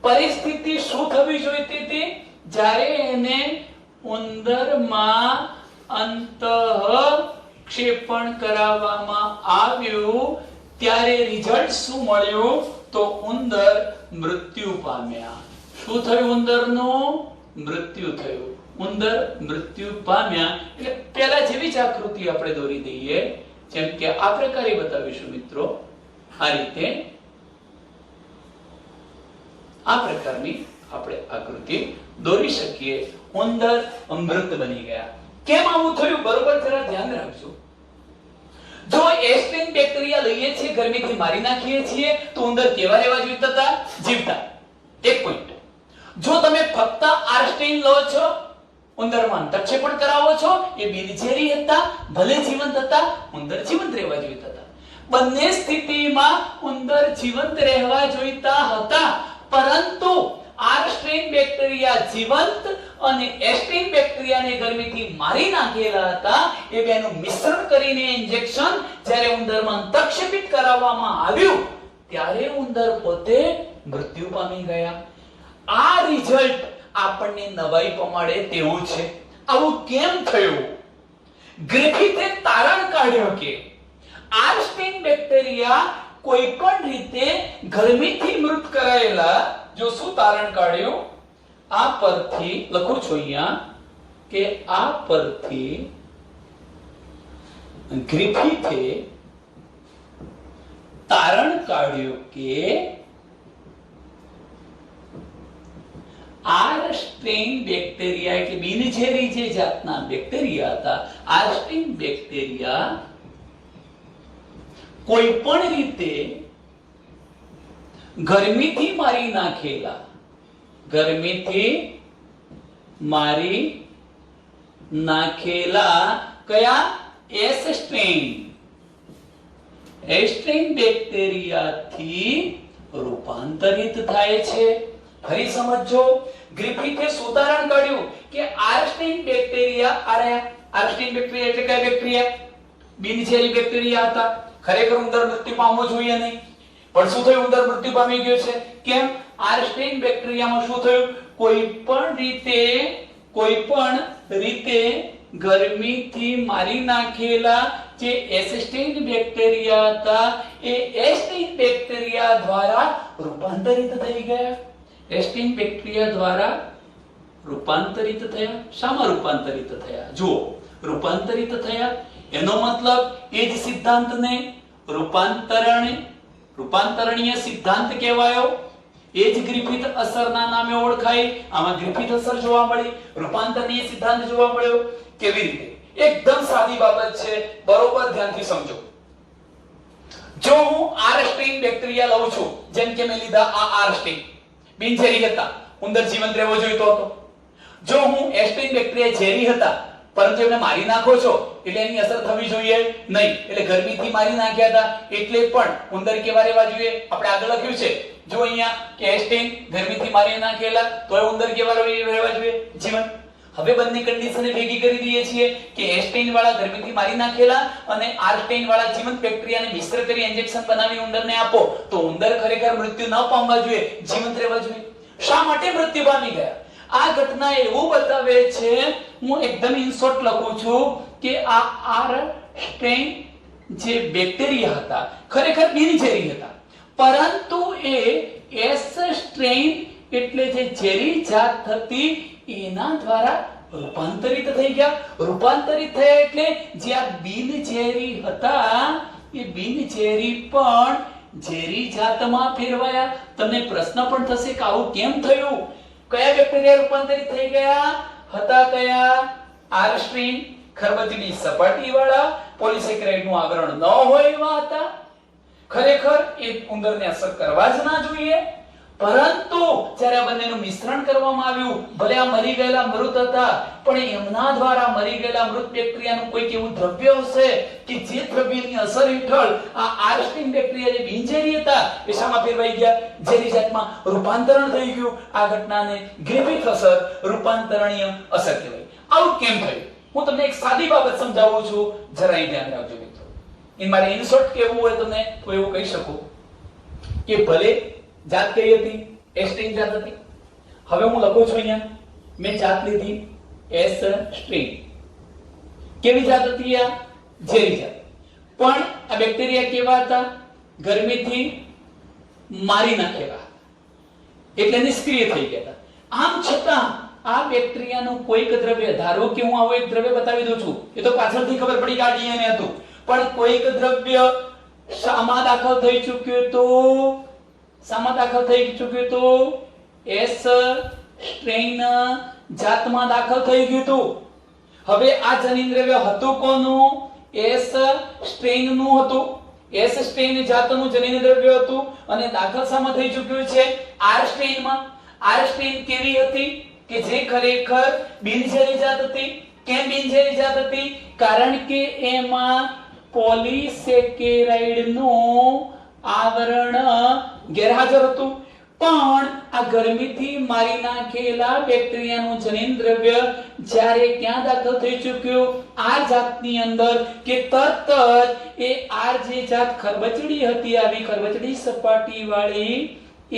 પરિસ્થિતિ શું થવી જોઈતી હતી? જ્યારે એને ઉંદરમાં અંતઃક્ષેપણ કરાવવામાં આવ્યું ત્યારે રિઝલ્ટ શું મળ્યું? તો ઉંદર મૃત્યુ પામ્યા. શું થયું? ઉંદરનું મૃત્યુ થયું. ઉંદર મૃત્યુ પામ્યા. એટલે પહેલા જેવી જ આકૃતિ આપણે દોરી દઈએ જેમ કે આ પ્રકારે બતાવીશું મિત્રો. આ રીતે આ પ્રકારની આપણે આકૃતિ દોરી શકીએ. ઉંદર મૃત બની ગયા. કેમ આવું થયું? બરોબર જરા ધ્યાન રાખજો. જો એસ્ટ્રેઇન બેક્ટેરિયા લઈએ છીએ, ગરમીથી મારી નાખીએ છીએ તો ઉંદર કેવા રહેવા જોઈતા હતા? જીવતા. એક પોઈન્ટ. જો તમે ફક્ત આર સ્ટ્રેઇન લો છો, ઉંદરમાં અંતઃક્ષેપણ કરાવો છો, એ બિનઝેરી હતા, ભલે જીવંત હતા, ઉંદર જીવંત રહેવા જોઈતા હતા. બંને સ્થિતિમાં ઉંદર જીવંત રહેવા જોઈતા હતા પરંતુ આર સ્ટ્રેઇન બેક્ટેરિયા જીવંત અને એસ્ટ્રેઇન બેક્ટેરિયાને ગરમીથી મારી નાખેલા હતા. એ બેનું મિશ્રણ કરીને ઇન્જેક્શન જ્યારે ઉંદરમાં અંતઃક્ષેપિત કરાવવામાં આવ્યું ત્યારે ઉંદર પોતે મૃત્યુ પામી ગયા. આ રિઝલ્ટ આપણને નવાઈ પમાડે તેવું છે. આવું કેમ થયું? ગ્રિફિથે તારણ કાઢ્યો કે આર સ્ટ્રેઇન બેક્ટેરિયા કોઈ પણ રીતે ગરમીથી મૃત કરાયેલા. જો શું તારણ કાઢ્યું? આ પરથી લખું છું અહીંયા કે આ પરથી ગ્રિફિથે તારણ કાઢ્યું કે આર સ્ટ્રેઇન બેક્ટેરિયા એટલે બિનઝેરી જે જાતના બેક્ટેરિયા હતા, આર સ્ટ્રેઇન બેક્ટેરિયા કોઈ પણ રીતે ગરમીથી મારી નાખેલા, ગરમીથી મારી નાખેલા કયા? એસ સ્ટ્રેઇન બેક્ટેરિયાથી રૂપાંતરિત થાય છે. ફરી સમજો. ગ્રિફિથે શું તારણ કાઢ્યું કે R strain bacteria, R strain bacteria એટલે કયા બેક્ટેરિયા? બિનઝેરી બેક્ટેરિયા હતા. ખરેખર ઉંદર મૃત્યુ પામવો જોઈએ નહીં પણ શું થયું? ઉંદર મૃત્યુ પામી ગયો છે. કેમ? આર સ્ટ્રેઇન બેક્ટેરિયામાં શું થયું? કોઈ પણ રીતે ગરમીથી મારી નાખેલા જે એસ સ્ટ્રેઇન બેક્ટેરિયા હતા એ એસ સ્ટ્રેઇન બેક્ટેરિયા દ્વારા રૂપાંતરિત થઈ ગયા. એસ સ્ટ્રેઇન બેક્ટેરિયા દ્વારા રૂપાંતરિત થયા. શામાં રૂપાંતરિત થયા? જુઓ, રૂપાંતરિત થયા એનો મતલબ એ જ સિદ્ધાંતને રૂપાંતરણીય સિદ્ધાંત કહેવાયો. એ જ ગ્રિફિથ અસરના નામે ઓળખાય. આમાં ગ્રિફિથ અસર જોવા મળી, રૂપાંતરણીય સિદ્ધાંત જોવા મળ્યો. કેવી રીતે? એકદમ સાદી બાબત છે, બરોબર ધ્યાનથી સમજો. જો હું આર સ્ટ્રેઇન બેક્ટેરિયા લઉં છું, જેમ કે મેં લીધા આ આર સ્ટ્રેઇન, બિનઝેરી હતા, ઉંદર જીવંત રહેવો જોઈતો હતો. જો હું એસ સ્ટ્રેઇન બેક્ટેરિયા ઝેરી હતા પરંતુ એમને મારી નાખો છો એટલે એની અસર થવી જોઈએ નહીં. એટલે ગરમીથી મારી નાખ્યા હતા એટલે પણ ઉંદર કેવા રહેવા જોઈએ? આપણે આગળ લખ્યું છે જો અહીંયા કે એસ્ટેન ગરમીથી મારી નાખેલા તો એ ઉંદર કેવા રહેવા જોઈએ? જીવંત. હવે બંને કન્ડિશનને ભેગી કરી દઈએ છીએ કે એસ્ટેન વાળા ગરમીથી મારી નાખેલા અને આરસ્ટેન વાળા જીવંત બેક્ટેરિયાને મિશ્ર કરી ઇન્જેક્શન બનાવી ઉંદરને આપો તો ઉંદર ખરેખર મૃત્યુ ન પામવા જોઈએ, જીવંત રહેવા જોઈએ. શા માટે મૃત્યુ પામી ગયા? આ ઘટના એવું બતાવે છે, હું એકદમ ઇન શોર્ટ લખું છું કે આ આરસ્ટેન જે બેક્ટેરિયા હતા ખરેખર બિનઝેરી હતા, પરંતુ એ એસ સ્ટ્રેન એટલે જે ઝેરી જાત હતી એના દ્વારા રૂપાંતરિત થઈ ગયા. રૂપાંતરિત થયા એટલે જે આ બિનઝેરી હતા એ બિનઝેરી પણ ઝેરી જાતમાં ફેરવાયા. તમને પ્રશ્ન પણ થશે કે આવું કેમ થયું? કયા બેક્ટેરિયા રૂપાંતરિત થઈ ગયા હતા? કયા? આરસ્ટ્રીન ખરબચડી સપાટી વાળા પોલિસેકેરાઇડ નું આવરણ ન હોય એવા હતા. ખરેખર એ ઉંદરને અસર કરવા જ ના જોઈએ, પરંતુ જ્યારે આ બંનેનું મિશ્રણ કરવામાં આવ્યું, ભલે આ મરી ગયેલા મૃત હતા પણ એમના દ્વારા મરી ગયેલા મૃત બેક્ટેરિયાનું કોઈક એવું દ્રવ્ય હશે કે જે દ્રવ્યની અસર હેઠળ આ આરસ્ટીન બેક્ટેરિયા જે બિનઝેરી હતા એ શામાં ફેરવાઈ ગયા? ઝેરી જાતમાં રૂપાંતરણ થઈ ગયું. આ ઘટનાને ગ્રિફિથ અસર, રૂપાંતરણીય અસર કહેવાય. આવું કેમ થયું? હું તમને એક સાદી બાબત સમજાવું છું, જરા અહીં ધ્યાન રાખજો મિત્રો. ઇન મારે ઇન શોર્ટ કહેવું હોય તમને તો એવું કહી શકું કે ભલે જાત કઈ હતી? એસ્ટ્રીન જાત હતી. હવે હું લખું છું અહીંયા, મેં જાત લીધી એસ સ્ટ્રીન. કેવી જાત હતી? આ ઝેરી જાત. પણ આ બેક્ટેરિયા કેવા હતા? ગરમીથી મારી નાખેલા એટલે નિષ્ક્રિય થઈ ગયા હતા. આમ છતાં આ બેક્ટેરિયાનું કોઈક દ્રવ્ય, ધારો કે હું આવું એક દ્રવ્ય બતાવી દઉં છું, એ તો પાછળથી ખબર પડી કે આ ડીએનએ હતું, પણ કોઈક દ્રવ્ય શામાં દાખલ થઈ ચૂક્યું હતું? શામાં દાખલ થઈ ચૂક્યું હતું? એસ સ્ટ્રેન જાતમાં દાખલ થઈ ગયું હતું. હવે આ જનીન દ્રવ્ય હતું કોનું? એસ સ્ટ્રેન નું હતું. એસ સ્ટ્રેન જાતનું જનીન દ્રવ્ય હતું અને દાખલ શામાં થઈ ચૂક્યું છે? આર સ્ટ્રેનમાં. આર સ્ટ્રેન કેવી હતી? કે જે ખરેખર બિનઝેરી જાત હતી. કેમ બિનઝેરી જાત હતી? કારણ કે એમાં પોલિસેકેરાઇડ નું આવરણ ગેરહાજર હતું. પણ આ ગરમીથી મારી નાખેલા બેક્ટેરિયાનું જનીન દ્રવ્ય જ્યારે ક્યાં દાખલ થઈ ચૂક્યું? આ જાતની અંદર, કે તરત જ એ આર જે જાત ખરબચડી હતી, આવી ખરબચડી સપાટી વાળી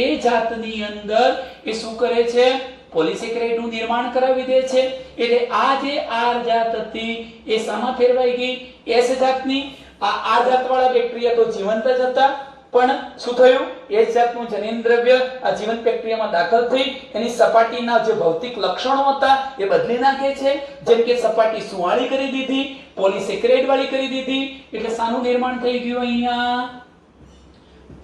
એ જાતની અંદર એ શું કરે છે? પોલિસેકેરાઇડ નું નિર્માણ કરાવી દે છે. એટલે આ જે આર જાત હતી એ શામાં ફેરવાઈ ગઈ? એસ જાતની. આ જાતવાળા બેક્ટેરિયા તો જીવંત જ હતા, પણ શું થયું? એ જાતનું જનીન દ્રવ્ય આ જીવંત બેક્ટેરિયામાં દાખલ થઈ એની સપાટીના જે ભૌતિક લક્ષણો હતા એ બદલી નાખે છે. જેમ કે સપાટી સુવાળી કરી દીધી, પોલિસેકેરાઇડ વાળી કરી દીધી. એટલે શાનું નિર્માણ થઈ ગયું? અહીંયા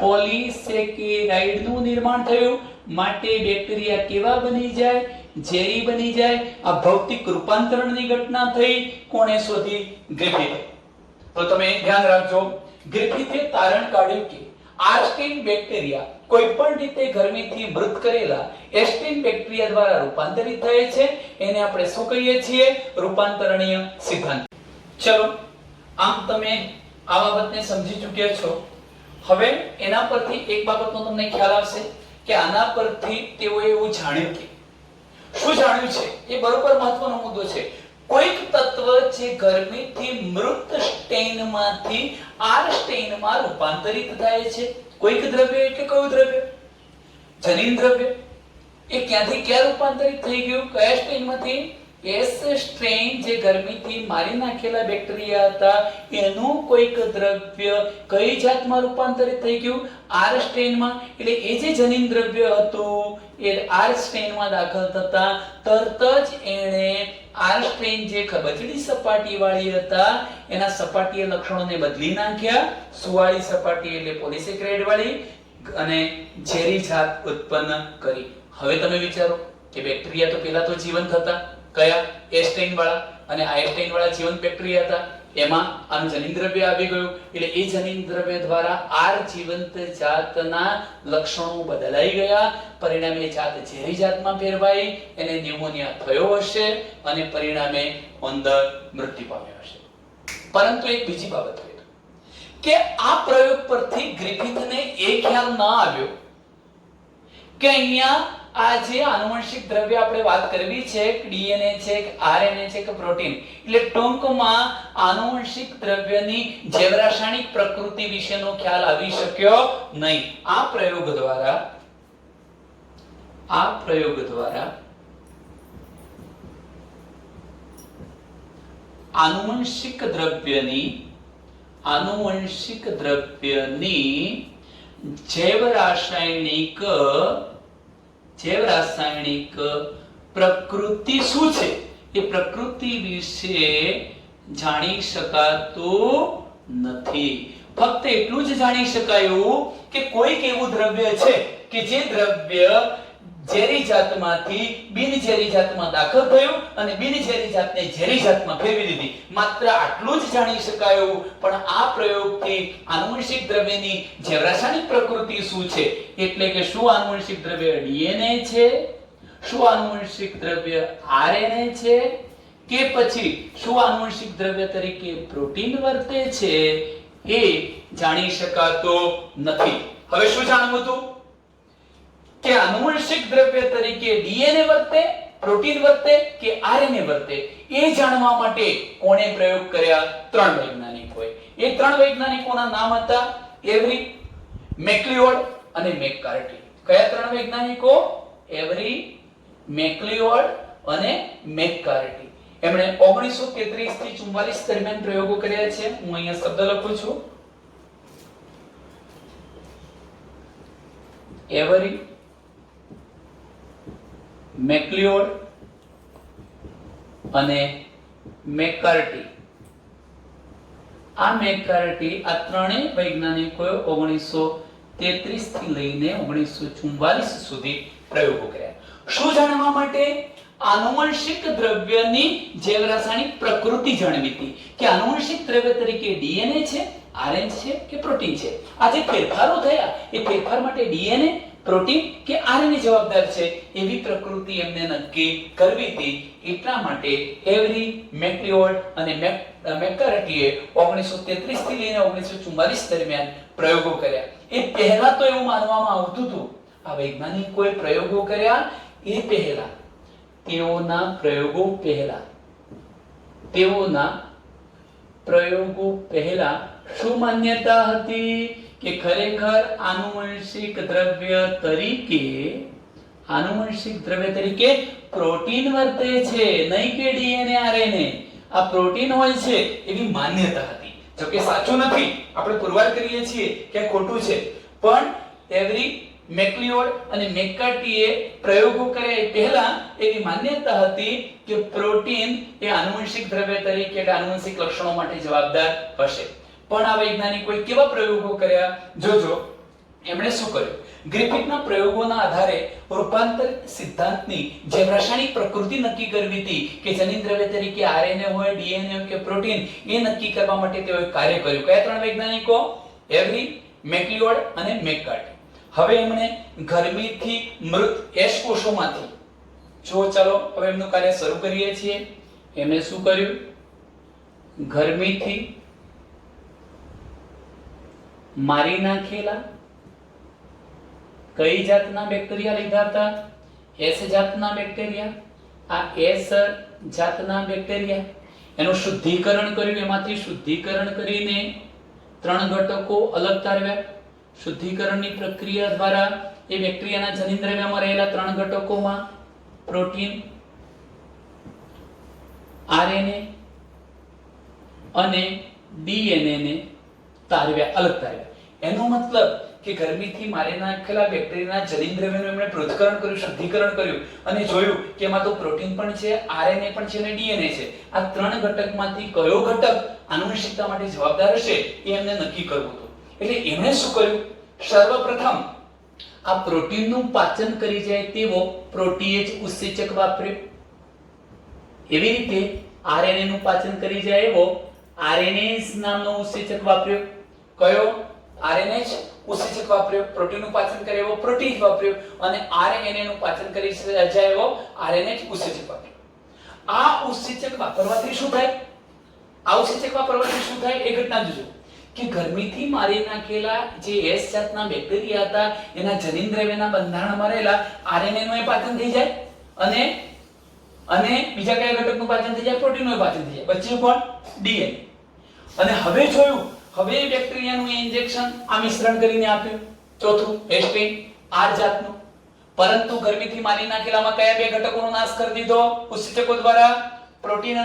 પોલિસેકેરાઇડ નું નિર્માણ થયું. માટે બેક્ટેરિયા કેવા બની જાય? ઝેરી બની જાય. આ ભૌતિક રૂપાંતરણની ઘટના થઈ. કોણે શોધી? ગ્રિફિથે. તો તમે ધ્યાન રાખજો, ગ્રિફિથે તારણ કાઢ્યું કે આરસ્ટીન બેક્ટેરિયા કોઈ પણ રીતે ગરમીથી મૃત કરેલા એસ્ટીન બેક્ટેરિયા દ્વારા રૂપાંતરિત થાય છે. એને આપણે શું કહીએ છીએ? રૂપાંતરણીય સિદ્ધાંત. ચલો, આમ તમે આ બાબતને સમજી ચૂક્યા છો. હવે એના પરથી એક બાબતનો તમને ખ્યાલ આવશે કે આના પરથી તેઓએ એવું જાણ્યું કે શું જાણ્યું છે એ બરોબર મહત્વનો મુદ્દો છે. કોઈક તત્વ જે ગરમીથી મૃત સ્ટેનમાંથી આર સ્ટેનમાં રૂપાંતરિત થાય છે. કોઈક દ્રવ્ય એટલે કયું દ્રવ્ય? જનીન દ્રવ્ય. એ ક્યાંથી ક્યાં રૂપાંતરિત થઈ ગયું? કયા સ્ટેનમાંથી? એસ સ્ટ્રેન જે ગરમીથી મારી નાખેલા બેક્ટેરિયા હતા એનું કોઈક દ્રવ્ય કઈ જાતમાં રૂપાંતરિત થઈ ગયું? આર સ્ટ્રેનમાં. એટલે એ જે જનીન દ્રવ્ય હતું એ આર સ્ટ્રેનમાં દાખલ થતા તરત જ એણે આર સ્ટ્રેન જે ખરબચડી સપાટી વાળી હતા એના સપાટીય લક્ષણોને બદલી નાખ્યા. સુવાળી સપાટી એટલે પોલિસેકેરાઇડ વાળી, અને ઝેરી જાત ઉત્પન્ન કરી. હવે તમે વિચારો કે બેક્ટેરિયા તો પહેલા તો જીવંત હતા. કયા? એસ્ટેન વાળા. અને આ એસ્ટેન વાળા જીવંત બેક્ટેરિયા હતા એમાં આનું જનીન દ્રવ્ય આવી ગયું એટલે એ જનીન દ્રવ્ય દ્વારા આર જીવંત જાતના લક્ષણો બદલાઈ ગયા, પરિણામે જાત ઝેરી જાતમાં ફેરવાઈ, એને ન્યુમોનિયા થયો હશે અને પરિણામે ઉંદર મૃત્યુ પામ્યો હશે. પરંતુ એક બીજી બાબત હોય કે આ પ્રયોગ પરથી ગ્રિફિથને એ ખ્યાલ ન આવ્યો કે અહીંયા આ જે આનુવંશિક દ્રવ્ય આપણે વાત કરવી છે, ડીએનએ છે કે આરએનએ છે કે પ્રોટીન, એટલે ટૂંકમાં આનુવંશિક દ્રવ્યની જૈવરાસાયણિક પ્રકૃતિ વિશેનો ખ્યાલ આવી શક્યો નહીં. આ પ્રયોગ દ્વારા આનુવંશિક દ્રવ્યની જૈવરાસાયણિક પ્રકૃતિ શું છે એ પ્રકૃતિ વિશે જાણી શકાતું નથી. ફક્ત એટલું જ જાણી શકાયું કે કોઈક એવું દ્રવ્ય છે કે જે દ્રવ્ય ઝેરી જાતમાંથી બિનઝેરી જાતમાં દાખલ થયું અને બિનઝેરી જાતને ઝેરી જાતમાં ફેરવી દીધી. માત્ર આટલું જ જાણી શકાયું. પણ આ પ્રયોગથી આનુવંશિક દ્રવ્યની જૈવરાસાયણિક પ્રકૃતિ શું છે, એટલે કે શું આનુવંશિક દ્રવ્ય ડીએનએ છે, શું આનુવંશિક દ્રવ્ય આરએનએ છે, કે પછી શું આનુવંશિક દ્રવ્ય તરીકે પ્રોટીન વર્તે છે, એ જાણી શકાતો નથી. હવે શું જાણવું હતું કે આનુવંશિક દ્રવ્ય તરીકે ડીએનએ વર્તે, પ્રોટીન વર્તે કે આરએનએ વર્તે, એ જાણવા માટે કોણે પ્રયોગ કર્યા? 3 વૈજ્ઞાનિકોએ. એ 3 વૈજ્ઞાનિકોના નામ હતા એવરી, મેક્લિઓડ અને મેકકાર્ટી. કયા 3 વૈજ્ઞાનિકો? એવરી, મેક્લિઓડ અને મેકકાર્ટી. એમણે 1933 થી 44 દરમિયાન પ્રયોગો કર્યા છે. હું અહીંયા શબ્દ લખું છું, એવરી, મેક્લિઓડ અને મેકકાર્ટી. આ મેકકાર્ટી, આ ત્રણેય વૈજ્ઞાનિકોએ 1933 થી લઈને 1944 સુધી પ્રયોગો કર્યા. શું જાણવા માટે? આનુવંશિક દ્રવ્યની જૈવરાસાયણિક પ્રકૃતિ જાણવી હતી કે આનુવંશિક દ્રવ્ય તરીકે ડીએનએ છે, આરએનએ છે કે પ્રોટીન છે. આ જે ફેરફારો થયા એ ફેરફાર માટે ડીએનએ, પ્રોટીન કે આરએનએ જવાબદાર છે એવી પ્રકૃતિ એમને નક્કી કરવી હતી. એટલા માટે એવરી, મેક્લિઓડ અને મેકકાર્ટીએ 1933 થી લઈને 1944 દરમિયાન પ્રયોગો કર્યા. એ પહેલા તો એવું માનવામાં આવતું હતું, આ વૈજ્ઞાનિકોએ પ્રયોગો કર્યા એ પહેલા, તેઓના પ્રયોગો પહેલા શું માન્યતા હતી કે ખરેખર આનુવંશિક દ્રવ્ય તરીકે પ્રોટીન વર્તે છે, નહીં કે ડીએનએ, આરએનએ. આ પ્રોટીન હોય છે એવી માન્યતા હતી. જો કે સાચું નથી, આપણે પુરવાર કરીએ છીએ કે ખોટું છે. પણ એવરી, મેક્લિઓડ અને મેકકાર્ટીએ પ્રયોગો કર્યા એ પહેલા એવી માન્યતા હતી કે પ્રોટીન એ આનુવંશિક દ્રવ્ય તરીકે આનુવંશિક લક્ષણો માટે જવાબદાર હશે. પણ આ વૈજ્ઞાનિકોએ કેવા પ્રયોગો કર્યા જોજો. એમણે શું કર્યું? ગ્રિફિથના પ્રયોગોના આધારે રૂપાંતર સિદ્ધાંતની જૈવરાસાયણિક પ્રકૃતિ નક્કી કરવી હતી કે જનીન દ્રવ્ય તરીકે આરએનએ હોય, ડીએનએ હોય કે પ્રોટીન, એ નક્કી કરવા માટે તેઓએ કાર્ય કર્યું. કયા 3 વૈજ્ઞાનિકો? એવરી, મેક્લિઓડ અને મેકકાર્ટી. હવે એમણે ગરમીથી મૃત એશ કોષોમાંથી, જો ચાલો હવે એમનું કાર્ય શરૂ કરીએ છીએ. એમણે શું કર્યું? ગરમીથી મારી નાખેલા કઈ જાતના બેક્ટેરિયા લીધા હતા? એસ જાતના બેક્ટેરિયા. આ એસ જાતના બેક્ટેરિયા એનું શુદ્ધિકરણ કર્યું. એમાંથી શુદ્ધિકરણ કરીને 3 ઘટકો અલગ તારવ્યા. શુદ્ધિકરણની પ્રક્રિયા દ્વારા એ બેક્ટેરિયાના જનીન દ્રવ્યમાં રહેલા 3 ઘટકોમાં પ્રોટીન, આરએનએ અને ડીએનએ ને તારવ્યા, અલગ તારવ્યા. એનો મતલબ કે ગરમીથી મારી નાખેલા બેક્ટેરિયાના જનીન દ્રવ્યનું એમણે પૃથ્થકરણ કર્યું, શુદ્ધિકરણ કર્યું અને જોયું કે એમાં તો પ્રોટીન પણ છે, આરએનએ પણ છે અને ડીએનએ છે. આ 3 ઘટકમાંથી કયો ઘટક આનુવંશિકતા માટે જવાબદાર હશે એ એમને નક્કી કરવું હતું. એટલે એમણે શું કર્યું? સર્વપ્રથમ આ પ્રોટીનનું પાચન કરી જાય તેવો પ્રોટીએજ ઉત્સેચક વાપર્યો. એવી રીતે આરએનએ નું પાચન કરી જાય એવો RNase નામનો ઉત્સેચક વાપર્યો. કયો? RNase ઉત્સેચક વાપર્યો. પ્રોટીનનું પાચન કરે એવો પ્રોટીન વાપર્યો અને RNA નું પાચન કરી જાય એવો RNase ઉત્સેચક વાપર્યો. આ ઉત્સેચક વાપરવાથી શું થાય? આ ઉત્સેચક વાપરવાથી શું થાય એ ઘટના જોજો કે ગરમીથી મારી નાખેલા જે S જાતના બેક્ટેરિયા હતા એના જનીનદ્રવ્યના બંધારણમાં રહેલા RNA નું પાચન થઈ જાય અને બીજા કયા ઘટકનું પાચન થઈ જાય? પ્રોટીનનું પાચન થઈ જાય. બચ્યું કોણ? DNA. અને હવે જોયું, હવે બેક્ટેરિયાનું ઇન્જેક્શન આ મિશ્રણ કરીને આપ્યું. ચોથું એસ્ટિન R જાતનું. પરંતુ ગરમીથી મારી નાખેલામાં કયા બે ઘટકોનો નાશ કરી દીધો ઉત્સેચકો દ્વારા? પ્રોટીન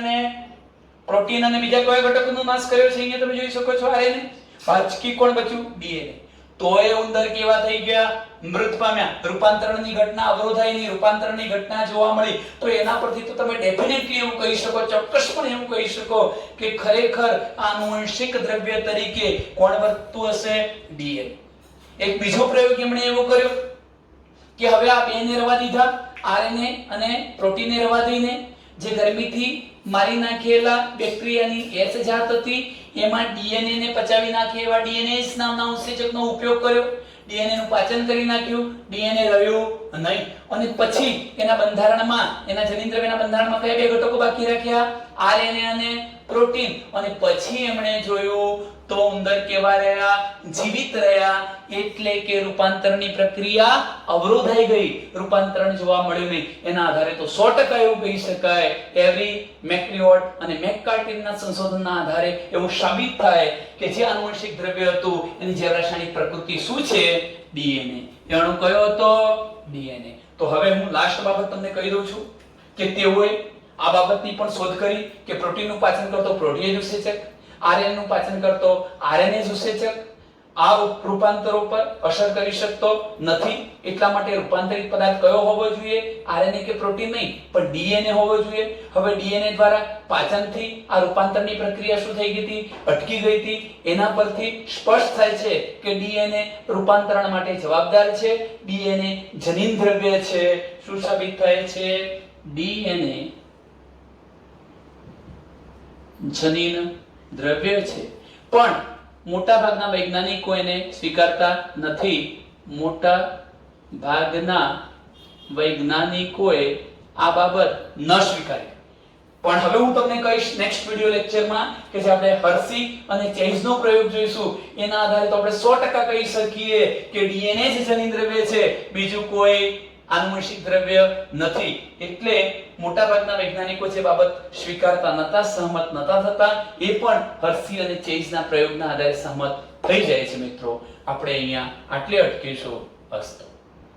અને બીજા કયા ઘટકોનો નાશ કર્યો છે? અહીંયા તમે જોઈ શકો છો RNA. બાકી કોણ બચ્યું? DNA. તોય ઉંદર કેવા થઈ ગયા? મૃત પામ્યા. રૂપાંતરણની ઘટના અવરોધાઈ નહીં, રૂપાંતરણની ઘટના જોવા મળી. તો એના પરથી તો તમે ડેફિનેટલી એવું કહી શકો, ચોક્કસપણે એવું કહી શકો કે ખરેખર આનુવંશિક દ્રવ્ય તરીકે કોણ વર્તતું હશે? DNA. એક બીજો પ્રયોગ એમણે એવો કર્યો કે હવે આ બેને રવા દીધા, RNA અને પ્રોટીનને રવા દઈને જે ગરમીથી મારી નાખેલા બેક્ટેરિયાની S જાત હતી એમાં DNA ને પચાવી નાખે એવા DNase નામના ઉત્સેચકનો ઉપયોગ કર્યો. DNA નું પાચન કરી નાખ્યું, DNA રહ્યું નહીં. અને પછી એના બંધારણમાં, એના જનીનદ્રવ્યના બંધારણમાં કયા બે ઘટકો બાકી રાખ્યા? RNA અને પ્રોટીન. અને પછી એમણે જોયું તો ઉંદર કેવા રહ્યા? જીવિત રહ્યા. એટલે કે રૂપાંતરણની પ્રક્રિયા અવરોધાઈ ગઈ, રૂપાંતરણ જોવા મળ્યું નહીં. એના આધારે તો 100% એવું કહી શકાય, એવરી મેક્લિઓડ અને મેકકાર્ટિનના સંશોધનના આધારે એવું સાબિત થાય કે જે આનુવંશિક દ્રવ્ય હતું એની જૈવરાસાયણિક પ્રકૃતિ શું છે? DNA. એ અણુ કયો હતો? DNA. તો હવે હું લાસ્ટ બાબત તમને કહી દઉં છું કે તેઓએ આ બાબતની પણ શોધ કરી કે પ્રોટીનનું પાચન કરતો પ્રોટીએજ ઉત્સેચક, RNA નું પાચન કરતો RNase ઉત્સેચક આ રૂપાંતરો પર અસર કરી શકતો નથી. એટલા માટે રૂપાંતરિત પદાર્થ કયો હોવો જોઈએ? RNA કે પ્રોટીન નહીં, પણ DNA હોવો જોઈએ. હવે DNA દ્વારા પાચનથી આ રૂપાંતરની પ્રક્રિયા શું થઈ ગઈ હતી? અટકી ગઈ હતી. એના પરથી સ્પષ્ટ થાય છે કે DNA રૂપાંતરણ માટે જવાબદાર છે. DNA જનીન દ્રવ્ય છે. શું સાબિત થાય છે? DNA જનીન દ્રવ્ય છે. પણ મોટા ભાગના વૈજ્ઞાનિકો એને સ્વીકારતા નથી. મોટા ભાગના વૈજ્ઞાનિકોએ આ બાબત ન સ્વીકારી. પણ હવે હું તમને કહીશ નેક્સ્ટ વિડિયો લેક્ચરમાં કે જે આપણે હર્સી અને ચેઝનો પ્રયોગ જોઈશું એના આધારે તો આપણે 100% કહી શકીએ કે DNA જ જનીન દ્રવ્ય છે, બીજું કોઈ આનુવંશિક દ્રવ્ય નથી. એટલે મોટાભાગના વૈજ્ઞાનિકો જે બાબત સ્વીકારતા નતા, સહમત નતા થતા, એ પણ હર્સી અને ચેઝના પ્રયોગના આધારે સહમત થઈ જાય છે. મિત્રો આપણે અહીંયા આટલે અટકીશું. અસ્તુ.